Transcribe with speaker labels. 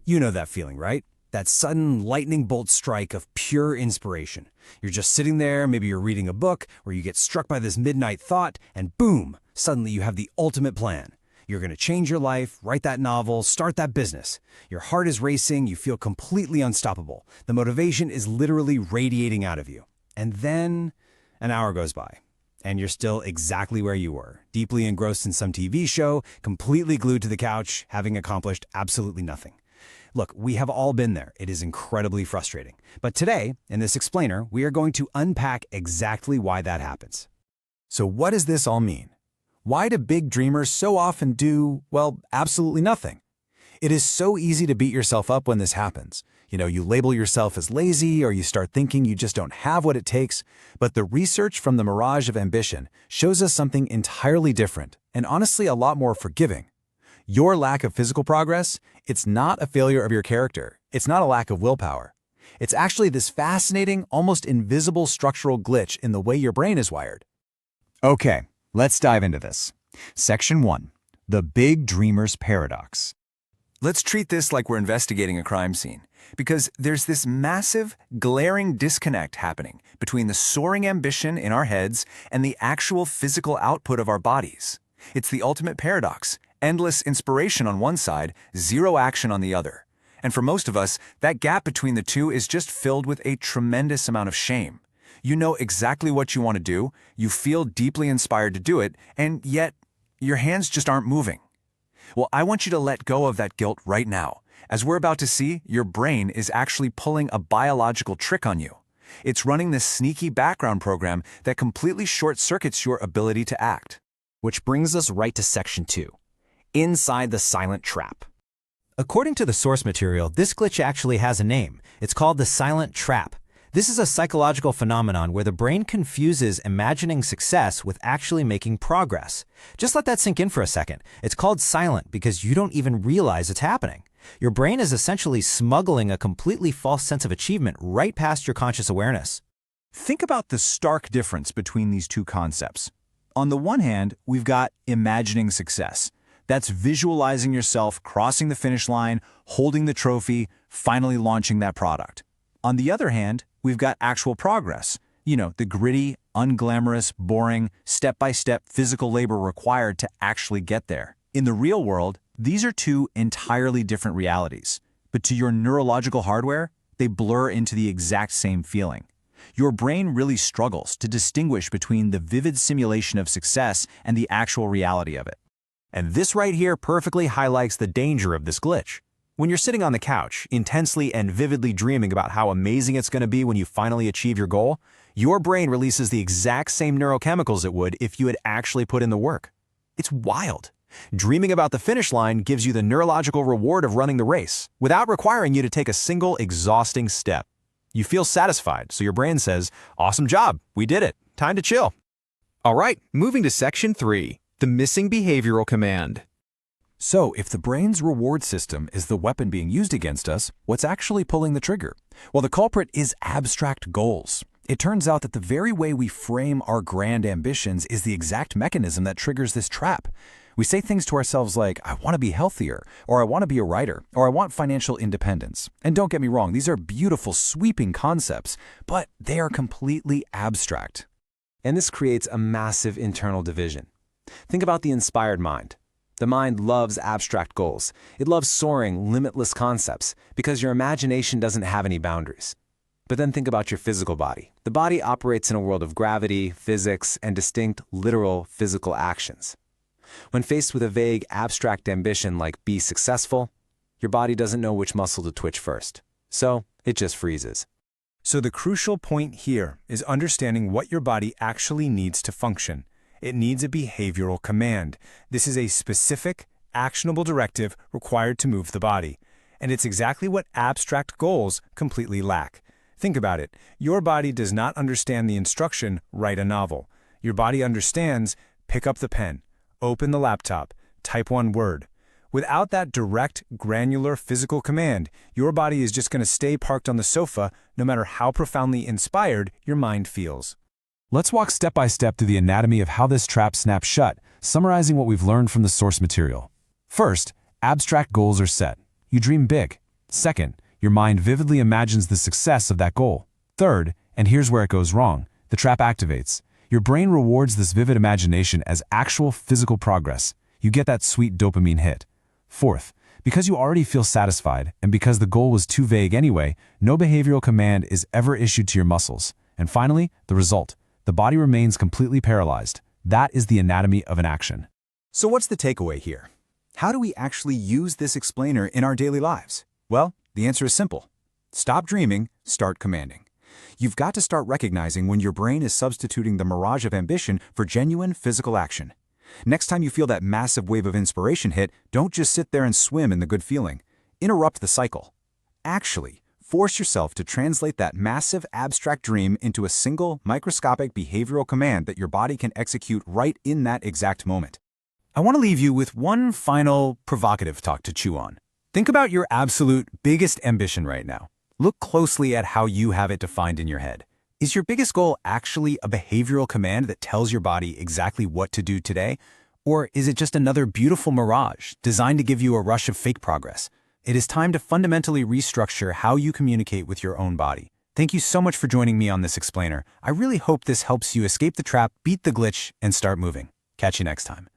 Speaker 1: You know that feeling, right? That sudden lightning bolt strike of pure inspiration. You're just sitting there, maybe you're reading a book, or you get struck by this midnight thought, and boom, suddenly you have the ultimate plan. You're going to change your life, write that novel, start that business. Your heart is racing, you feel completely unstoppable. The motivation is literally radiating out of you. And then an hour goes by, and you're still exactly where you were, deeply engrossed in some TV show, completely glued to the couch, having accomplished absolutely nothing. Look, we have all been there. It is incredibly frustrating. But today, in this explainer, we are going to unpack exactly why that happens.
Speaker 2: So what does this all mean? Why do big dreamers so often do, well, absolutely nothing? It is so easy to beat yourself up when this happens. You label yourself as lazy or you start thinking you just don't have what it takes. But the research from the Mirage of Ambition shows us something entirely different and honestly a lot more forgiving. Your lack of physical progress, it's not a failure of your character. It's not a lack of willpower. It's actually this fascinating, almost invisible structural glitch in the way your brain is wired.
Speaker 3: Okay, let's dive into this. Section 1. The Big Dreamer's Paradox.
Speaker 2: Let's treat this like we're investigating a crime scene, because there's this massive, glaring disconnect happening between the soaring ambition in our heads and the actual physical output of our bodies. It's the ultimate paradox. Endless inspiration on one side, zero action on the other. And for most of us, that gap between the two is just filled with a tremendous amount of shame. You know exactly what you want to do, you feel deeply inspired to do it, and yet your hands just aren't moving. Well, I want you to let go of that guilt right now. As we're about to see, your brain is actually pulling a biological trick on you. It's running this sneaky background program that completely short-circuits your ability to act.
Speaker 1: Which brings us right to Section 2. Inside the silent trap. According to the source material, this glitch actually has a name. It's called the silent trap. This is a psychological phenomenon where the brain confuses imagining success with actually making progress. Just let that sink in for a second. It's called silent because you don't even realize it's happening. Your brain is essentially smuggling a completely false sense of achievement right past your conscious awareness.
Speaker 3: Think about the stark difference between these two concepts. On the one hand, we've got imagining success. That's visualizing yourself crossing the finish line, holding the trophy, finally launching that product. On the other hand, we've got actual progress. The gritty, unglamorous, boring, step-by-step physical labor required to actually get there. In the real world, these are two entirely different realities. But to your neurological hardware, they blur into the exact same feeling. Your brain really struggles to distinguish between the vivid simulation of success and the actual reality of it.
Speaker 1: And this right here perfectly highlights the danger of this glitch. When you're sitting on the couch, intensely and vividly dreaming about how amazing it's going to be when you finally achieve your goal, your brain releases the exact same neurochemicals it would if you had actually put in the work. It's wild. Dreaming about the finish line gives you the neurological reward of running the race, without requiring you to take a single exhausting step. You feel satisfied, so your brain says, "Awesome job, we did it, time to chill."
Speaker 4: All right, moving to Section 3. The missing behavioral command.
Speaker 2: So, if the brain's reward system is the weapon being used against us, what's actually pulling the trigger? Well, the culprit is abstract goals. It turns out that the very way we frame our grand ambitions is the exact mechanism that triggers this trap. We say things to ourselves like, "I want to be healthier," or "I want to be a writer," or "I want financial independence." And don't get me wrong, these are beautiful, sweeping concepts, but they are completely abstract.
Speaker 1: And this creates a massive internal division. Think about the inspired mind. The mind loves abstract goals. It loves soaring, limitless concepts because your imagination doesn't have any boundaries. But then think about your physical body. The body operates in a world of gravity, physics, and distinct, literal, physical actions. When faced with a vague, abstract ambition like be successful, your body doesn't know which muscle to twitch first. So it just freezes.
Speaker 5: So the crucial point here is understanding what your body actually needs to function. It needs a behavioral command. This is a specific, actionable directive required to move the body. And it's exactly what abstract goals completely lack. Think about it. Your body does not understand the instruction, write a novel. Your body understands, pick up the pen, open the laptop, type one word. Without that direct, granular physical command, your body is just going to stay parked on the sofa no matter how profoundly inspired your mind feels.
Speaker 2: Let's walk step by step through the anatomy of how this trap snaps shut, summarizing what we've learned from the source material. First, abstract goals are set. You dream big.
Speaker 5: Second, your mind vividly imagines the success of that goal. Third, and here's where it goes wrong, the trap activates. Your brain rewards this vivid imagination as actual physical progress. You get that sweet dopamine hit. Fourth, because you already feel satisfied, and because the goal was too vague anyway, no behavioral command is ever issued to your muscles. And finally, the result. The body remains completely paralyzed. That is the anatomy of an action.
Speaker 3: So what's the takeaway here? How do we actually use this explainer in our daily lives? Well, the answer is simple. Stop dreaming, start commanding. You've got to start recognizing when your brain is substituting the mirage of ambition for genuine physical action. Next time you feel that massive wave of inspiration hit, don't just sit there and swim in the good feeling. Interrupt the cycle. Actually, force yourself to translate that massive abstract dream into a single microscopic behavioral command that your body can execute right in that exact moment. I want to leave you with one final provocative talk to chew on. Think about your absolute biggest ambition right now. Look closely at how you have it defined in your head. Is your biggest goal actually a behavioral command that tells your body exactly what to do today? Or is it just another beautiful mirage designed to give you a rush of fake progress? It is time to fundamentally restructure how you communicate with your own body. Thank you so much for joining me on this explainer. I really hope this helps you escape the trap, beat the glitch, and start moving. Catch you next time.